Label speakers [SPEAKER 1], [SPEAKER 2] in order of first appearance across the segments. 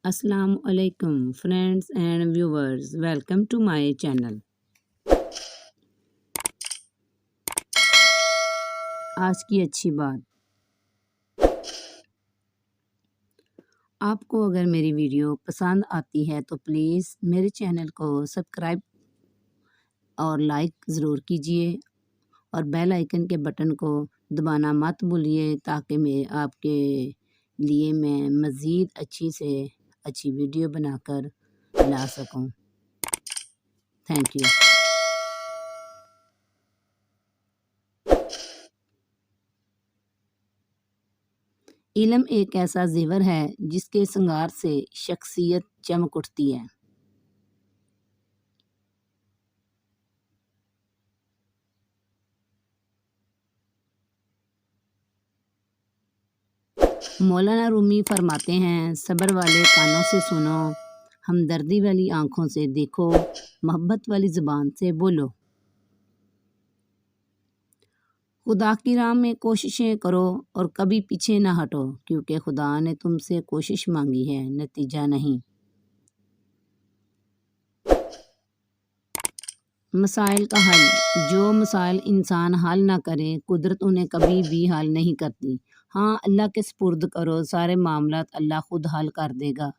[SPEAKER 1] السلام علیکم friends and viewers, welcome to my channel. آج کی اچھی بات، آپ کو اگر میری ویڈیو پسند آتی ہے تو پلیز میرے چینل کو سبسکرائب اور لائک ضرور کیجئے اور بیل آئیکن کے بٹن کو دبانا مت بھولیے تاکہ میں آپ کے لیے مزید اچھی سے اچھی ویڈیو بنا کر لا سکوں۔ Thank you. علم ایک ایسا زیور ہے جس کے سنگار سے شخصیت چمک اٹھتی ہے۔ مولانا رومی فرماتے ہیں، صبر والے کانوں سے سنو، ہمدردی والی آنکھوں سے دیکھو، محبت والی زبان سے بولو۔ خدا کی راہ میں کوششیں کرو اور کبھی پیچھے نہ ہٹو، کیونکہ خدا نے تم سے کوشش مانگی ہے، نتیجہ نہیں۔ مسائل کا حل، جو مسائل انسان حل نہ کرے، قدرت انہیں کبھی بھی حل نہیں کرتی۔ ہاں، اللہ کے سپرد کرو، سارے معاملات اللہ خود حل کر دے گا۔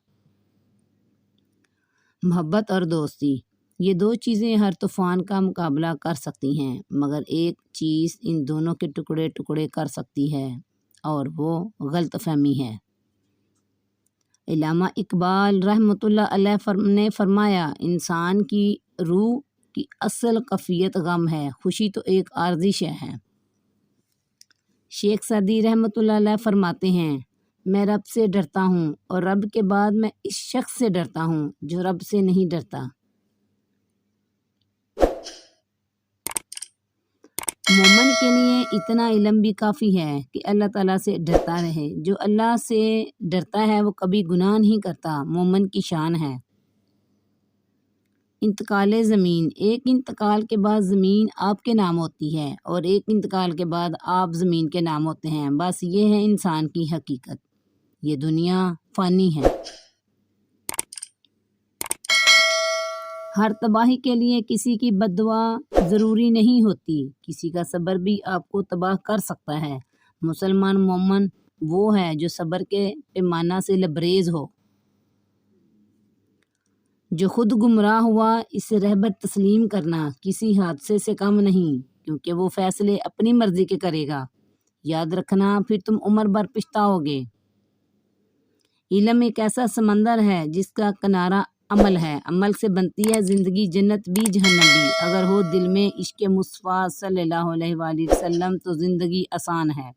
[SPEAKER 1] محبت اور دوستی، یہ دو چیزیں ہر طوفان کا مقابلہ کر سکتی ہیں، مگر ایک چیز ان دونوں کے ٹکڑے ٹکڑے کر سکتی ہے اور وہ غلط فہمی ہے۔ علامہ اقبال رحمۃ اللہ علیہ نے فرمایا، انسان کی روح کی اصل کیفیت غم ہے، خوشی تو ایک عارضی شے ہے۔ شیخ سعدی رحمۃ اللہ علیہ فرماتے ہیں، میں رب سے ڈرتا ہوں اور رب کے بعد میں اس شخص سے ڈرتا ہوں جو رب سے نہیں ڈرتا۔ مومن کے لیے اتنا علم بھی کافی ہے کہ اللہ تعالیٰ سے ڈرتا رہے۔ جو اللہ سے ڈرتا ہے وہ کبھی گناہ نہیں کرتا، مومن کی شان ہے۔ انتقال زمین، ایک انتقال کے بعد زمین آپ کے نام ہوتی ہے اور ایک انتقال کے بعد آپ زمین کے نام ہوتے ہیں، بس یہ ہے انسان کی حقیقت۔ یہ دنیا فانی ہے۔ ہر تباہی کے لیے کسی کی بد دعا ضروری نہیں ہوتی، کسی کا صبر بھی آپ کو تباہ کر سکتا ہے۔ مسلمان مومن وہ ہے جو صبر کے پیمانہ سے لبریز ہو۔ جو خود گمراہ ہوا، اسے رہبر تسلیم کرنا کسی حادثے سے کم نہیں، کیونکہ وہ فیصلے اپنی مرضی کے کرے گا۔ یاد رکھنا، پھر تم عمر بھر پچھتاؤ گے۔ علم ایک ایسا سمندر ہے جس کا کنارہ عمل ہے، عمل سے بنتی ہے زندگی، جنت بھی جہنم بھی۔ اگر ہو دل میں عشق مصطفیٰ صلی اللہ علیہ وآلہ وسلم تو زندگی آسان ہے۔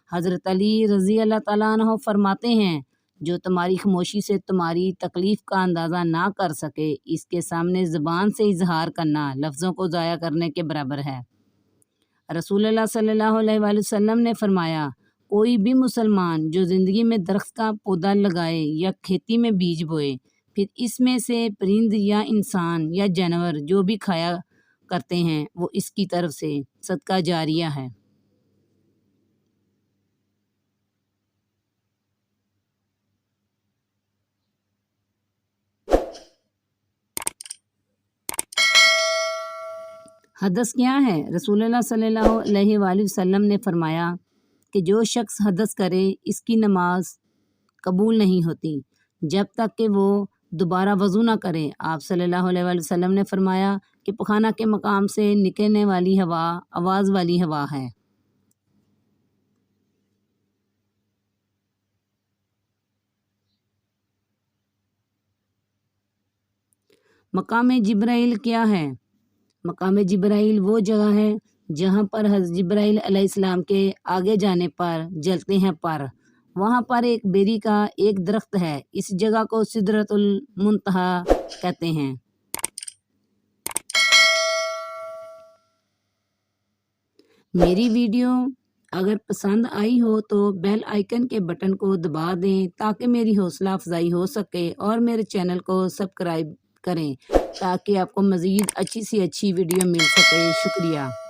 [SPEAKER 1] حضرت علی رضی اللہ تعالیٰ عنہ فرماتے ہیں، جو تمہاری خاموشی سے تمہاری تکلیف کا اندازہ نہ کر سکے، اس کے سامنے زبان سے اظہار کرنا لفظوں کو ضائع کرنے کے برابر ہے۔ رسول اللہ صلی اللہ علیہ وآلہ وسلم نے فرمایا، کوئی بھی مسلمان جو زندگی میں درخت کا پودا لگائے یا کھیتی میں بیج بوئے، پھر اس میں سے پرند یا انسان یا جانور جو بھی کھایا کرتے ہیں، وہ اس کی طرف سے صدقہ جاریہ ہے۔ حدث کیا ہے؟ رسول اللہ صلی اللہ علیہ وآلہ وسلم نے فرمایا کہ جو شخص حدث کرے اس کی نماز قبول نہیں ہوتی جب تک کہ وہ دوبارہ وضو نہ کرے۔ آپ صلی اللہ علیہ وآلہ وسلم نے فرمایا کہ پخانہ کے مقام سے نکلنے والی ہوا آواز والی ہوا ہے۔ مقام جبرائیل کیا ہے؟ مقام جبرائیل وہ جگہ ہے جہاں پر حضرت جبرائیل علیہ السلام کے آگے جانے پر جلتے ہیں پر۔ وہاں پر ایک بیری کا ایک درخت ہے، اس جگہ کو سدرۃ المنتہا کہتے ہیں۔ میری ویڈیو اگر پسند آئی ہو تو بیل آئیکن کے بٹن کو دبا دیں تاکہ میری حوصلہ افزائی ہو سکے، اور میرے چینل کو سبسکرائب کریں تاکہ آپ کو مزید اچھی سی اچھی ویڈیو مل سکے۔ شکریہ۔